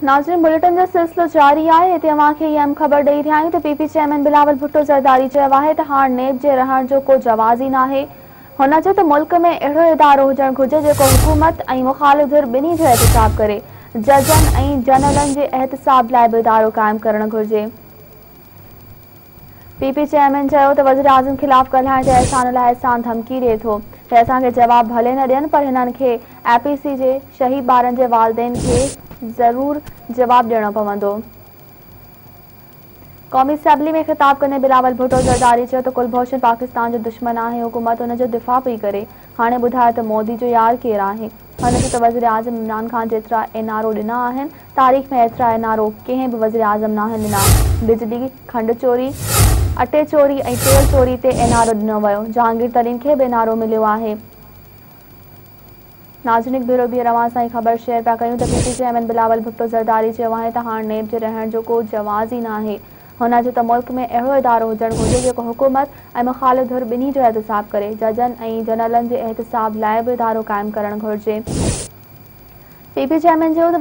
नाज़रीन, बुलेटिन जो सिलसिलो जारी है। इते अवांखे अहम ख़बर ॾेई रहिया आहियूं त पीपी चेयरमैन बिलावल भुट्टो ज़रदारी चयो आहे त हाणे नेब जे रहण जो को जवाज़ ई नाहे। हुन चयो त मुल्क में अहिड़ो इदारो हुजणु घुरिजे जेको हुकूमत ऐं मुख़ालिफ़ धुर ॿिन्ही जो एहतिसाब करे। जजनि ऐं जनरलनि जे एहतिसाब लाइ बि इदारो क़ाइमु करणु घुरिजे। पीपी चेयरमैन चयो त वज़ीर आज़म ख़िलाफ़ ॻाल्हाइण जे अहसान लाइ अहसान धमकी ॾिए थो त असांखे जवाब भले न ॾियनि, पर हिननि खे एपीसी जे शहीद ॿारनि जे वालिदैन खे ज़रूर जवाब ॾियणो पवंदो। क़ौमी असेंबली में ख़िताब कंदे बिलावल भुट्टो ज़रदारी चयो त कुलभूषण पाकिस्तान जो दुश्मन आहे, हुकूमत हुन जो दिफ़ा पई करे। हाणे ॿुधायो त मोदी जो यार केरु आहे। हुन चयो त वज़ीर आज़म इमरान ख़ान जेतिरा एनआरओ ॾिना आहिनि, तारीख़ में एतिरा एनआरओ कंहिं बि वज़ीर आज़म नाहिनि ॾिना। बिजली, खंड चोरी, अटे चोरी ऐं तेल चोरी ते एनआरओ ॾिनो वियो। जहांगीर तरीन खे बि एनआरओ मिलियो आहे। नाज़रीन, ब्यूरो बी रवां सां ख़बर शेयर पिया कयूं त पीपी चेयरमैन बिलावल भुट्टो ज़रदारी चयो आहे त हाणे नेब जे रहण जो को जवाज़ ई नाहे। हुन चयो त मुल्क में अहिड़ो इदारो हुजणु घुरिजे जेको हुकूमत ऐं मुख़ालिफ़ धुर ॿिन्ही जो एहतिसाब करे। जजनि ऐं जनरलनि जे एहतिसाब लाइ बि इदारो क़ाइमु करणु घुरिजे। पीपी चेयरमैन चयो त